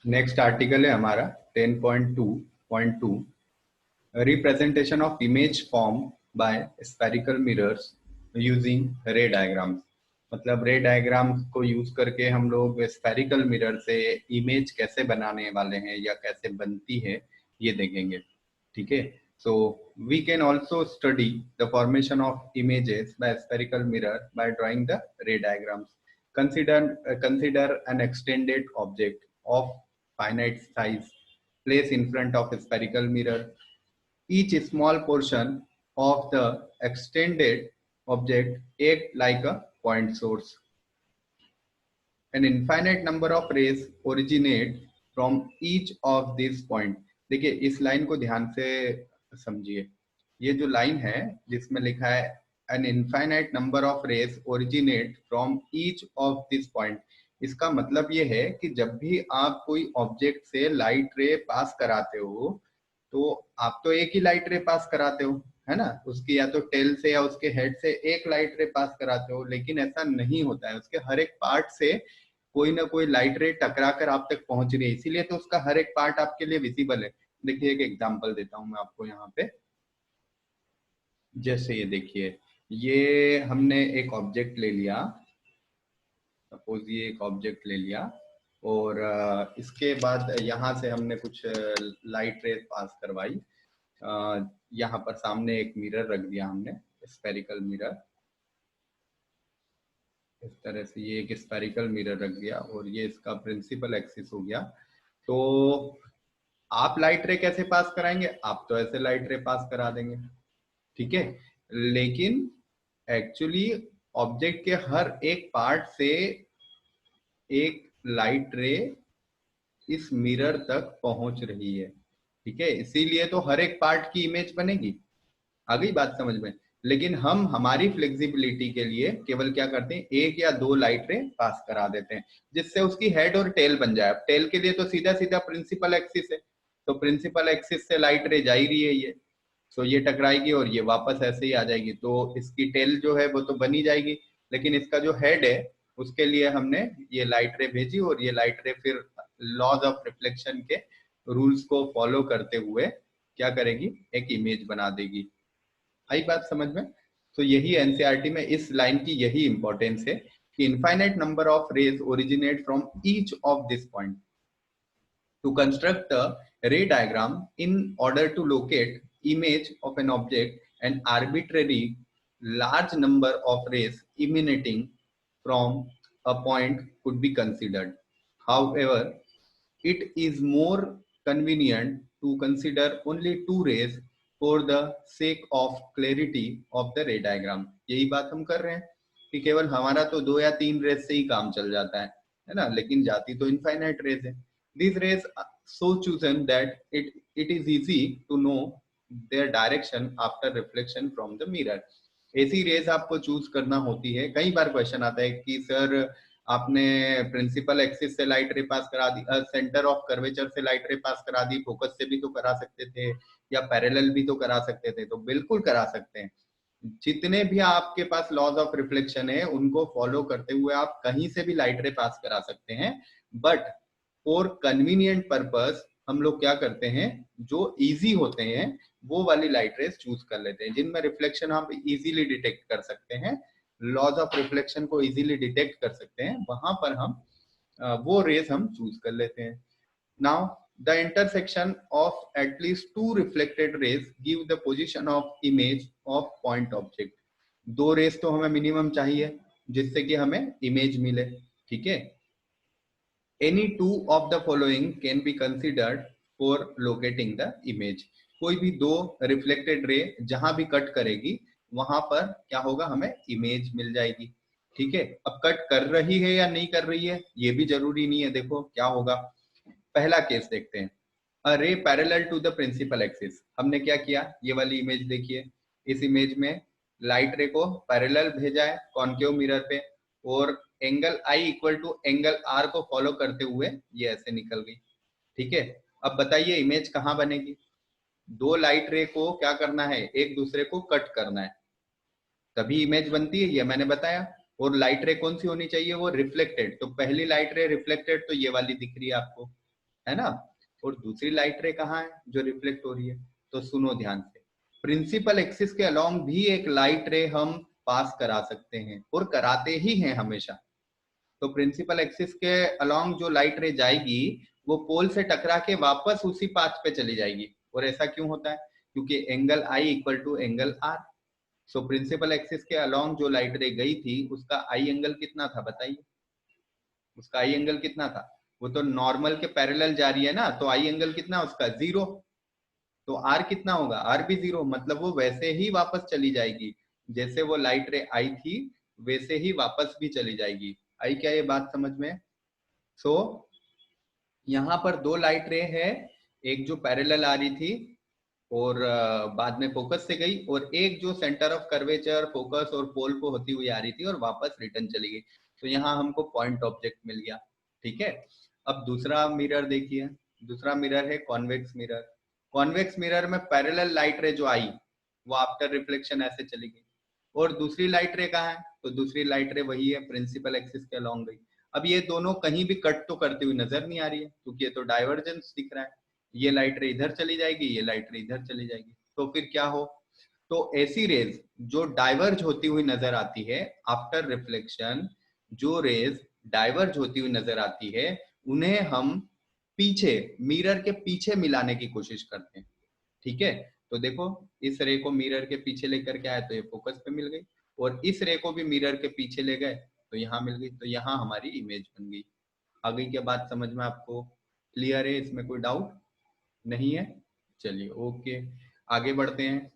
Next article है हमारा 10.2.2 representation of image form by spherical mirrors using रे diagrams. मतलब रे डायग्राम्स को यूज करके हम लोग स्फेरिकल मिरर से इमेज कैसे बनाने वाले हैं या कैसे बनती है ये देखेंगे। ठीक है, so we can also study the formation of images by spherical mirror by drawing the ray diagrams. Consider an extended object of finite size placed in front of a spherical mirror. Each small portion of the extended object act like a point source. An infinite number of rays originate from each of these points. देखिए इस line को ध्यान से समझिए। ये जो line है जिसमें लिखा है an infinite number of rays originate from each of these point, इसका मतलब ये है कि जब भी आप कोई ऑब्जेक्ट से लाइट रे पास कराते हो तो आप तो एक ही लाइट रे पास कराते हो, है ना। उसकी या तो टेल से या उसके हेड से एक लाइट रे पास कराते हो, लेकिन ऐसा नहीं होता है। उसके हर एक पार्ट से कोई ना कोई लाइट रे टकरा कर आप तक पहुंच रही है, इसीलिए तो उसका हर एक पार्ट आपके लिए विजिबल है। देखिए एक एग्जांपल देता हूं मैं आपको यहाँ पे। जैसे ये देखिए, ये हमने एक ऑब्जेक्ट ले लिया, सपोज ये एक ऑब्जेक्ट ले लिया और इसके बाद यहाँ से हमने कुछ लाइट रेज पास करवाई। यहाँ पर सामने एक मिरर रख दिया हमने, स्फेरिकल मिरर। इस तरह से ये एक स्फेरिकल मिरर रख दिया और ये इसका प्रिंसिपल एक्सिस हो गया। तो आप लाइट रे कैसे पास कराएंगे? आप तो ऐसे लाइट रे पास करा देंगे, ठीक है। लेकिन एक्चुअली ऑब्जेक्ट के हर एक पार्ट से एक लाइट रे इस मिरर तक पहुंच रही है, ठीक है। इसीलिए तो हर एक पार्ट की इमेज बनेगी। आ गई बात समझ में? लेकिन हम हमारी फ्लेक्सिबिलिटी के लिए केवल क्या करते हैं, एक या दो लाइट रे पास करा देते हैं जिससे उसकी हेड और टेल बन जाए। अब टेल के लिए तो सीधा सीधा प्रिंसिपल एक्सिस है, तो प्रिंसिपल एक्सिस से लाइट रे जा ही रही है ये, तो ये टकराएगी और ये वापस ऐसे ही आ जाएगी, तो इसकी टेल जो है वो तो बनी जाएगी। लेकिन इसका जो हेड है उसके लिए हमने ये लाइट रे भेजी और ये लाइट रे फिर लॉज ऑफ रिफ्लेक्शन के रूल्स को फॉलो करते हुए क्या करेगी, एक इमेज बना देगी। आई बात समझ में? तो यही एनसीईआरटी में इस लाइन की यही इंपॉर्टेंस है कि infinite number of rays originate from each of this point. To construct a ray diagram in order to locate image of an object, an arbitrary large number of rays emanating from a point could be considered. However, it is more convenient to consider only two rays for the sake of clarity of the ray diagram. यही बात हम कर रहे हैं कि केवल हमारा तो दो या तीन रेज से ही काम चल जाता है ना, लेकिन जाती तो इनफाइनाइट रेज है। These rays are so chosen that it is easy to know their direction after reflection from the mirror. ऐसी रेज आपको चूज करना होती है। कई बार क्वेश्चन आता है कि सर आपने प्रिंसिपल एक्सिस से लाइट रे पास करा दी, सेंटर ऑफ कर्वेचर से लाइट रे पास करा दी, फोकस से भी तो करा सकते थे या पैरेलल भी तो करा सकते थे। तो बिल्कुल करा सकते हैं। जितने भी आपके पास लॉज ऑफ रिफ्लेक्शन है उनको फॉलो करते हुए आप कहीं से भी लाइट रे पास करा सकते हैं। बट फॉर कन्वीनियंट पर्पस हम लोग क्या करते हैं, जो इजी होते हैं वो वाली लाइट रेस चूज कर लेते हैं जिनमें रिफ्लेक्शन हम इजीली डिटेक्ट कर सकते हैं, लॉज ऑफ रिफ्लेक्शन को इजीली डिटेक्ट कर सकते हैं, वहां पर हम वो रेस हम चूज कर लेते हैं। Now the intersection of at least two reflected rays give the position of image of point object. दो रेस तो हमें मिनिमम चाहिए जिससे कि हमें इमेज मिले, ठीक है। Any two of the following can be considered for locating the image. कोई भी दो रिफ्लेक्टेड रे जहां भी कट करेगी वहां पर क्या होगा, हमें इमेज मिल जाएगी, ठीक है। अब कट कर रही है या नहीं कर रही है ये भी जरूरी नहीं है। देखो क्या होगा, पहला केस देखते हैं। A ray parallel to the principal axis. हमने क्या किया, ये वाली इमेज देखिए, इस इमेज में लाइट रे को पैरेलल भेजा है कॉनकेव मिरर पे और angle i equal to angle r को फॉलो करते हुए ये ऐसे निकल गई, ठीक है। अब बताइए इमेज कहाँ बनेगी? दो लाइट रे को क्या करना है, एक दूसरे को कट करना है, तभी इमेज बनती है, ये मैंने बताया। और लाइट रे कौन सी होनी चाहिए, वो रिफ्लेक्टेड। तो पहली लाइट रे रिफ्लेक्टेड तो ये वाली दिख रही है आपको, है ना। और दूसरी लाइट रे कहाँ है जो रिफ्लेक्ट हो रही है, तो सुनो ध्यान से, प्रिंसिपल एक्सिस के अलोंग भी एक लाइट रे हम पास करा सकते हैं और कराते ही हैं हमेशा। तो प्रिंसिपल एक्सिस के अलोंग जो लाइट रे जाएगी वो पोल से टकरा के वापस उसी पाथ पे चली जाएगी। और ऐसा क्यों होता है, क्योंकि angle i equal to angle r. So principal axis के अलोंग जो लाइट रे गई थी उसका आई एंगल कितना था बताइए, उसका आई एंगल कितना था, वो तो नॉर्मल के पैरेलल जा रही है ना, तो आई एंगल कितना उसका 0। तो आर कितना होगा, आर भी 0, मतलब वो वैसे ही वापस चली जाएगी, जैसे वो लाइट रे आई थी वैसे ही वापस भी चली जाएगी। आई क्या ये बात समझ में। सो यहाँ पर दो लाइट रे है, एक जो पैरेलल आ रही थी और बाद में फोकस से गई, और एक जो सेंटर ऑफ कर्वेचर फोकस और पोल को होती हुई आ रही थी और वापस रिटर्न चली गई। तो यहाँ हमको पॉइंट ऑब्जेक्ट मिल गया। ठीक है, अब दूसरा मिरर देखिए, दूसरा मिरर है कॉन्वेक्स मिरर। कॉन्वेक्स मिरर में पैरेलल लाइट रे जो आई वो आफ्टर रिफ्लेक्शन ऐसे चली गई, और दूसरी लाइट रे कहाँ है, तो दूसरी लाइट रे वही है प्रिंसिपल एक्सिस के अलॉन्ग गई। अब ये दोनों कहीं भी कट तो करती हुई नजर नहीं आ रही है, क्योंकि ये तो डाइवर्जेंस दिख रहा है, ये लाइट रे इधर चली जाएगी, ये लाइट रे इधर चली जाएगी, तो फिर क्या हो, तो ऐसी रेज जो डाइवर्ज होती हुई नजर आती है आफ्टर रिफ्लेक्शन, जो रेज डाइवर्ज होती हुई नजर आती है उन्हें हम पीछे, मिरर के पीछे मिलाने की कोशिश करते हैं। ठीक है, तो देखो इस रे को मिरर के पीछे लेकर के आए तो ये फोकस पे मिल गई, और इस रे को भी मिरर के पीछे ले गए तो यहाँ मिल गई, तो यहाँ हमारी इमेज बन गई। आ गई क्या बात समझ में आपको, क्लियर है, इसमें कोई डाउट नहीं है। चलिए ओके, आगे बढ़ते हैं।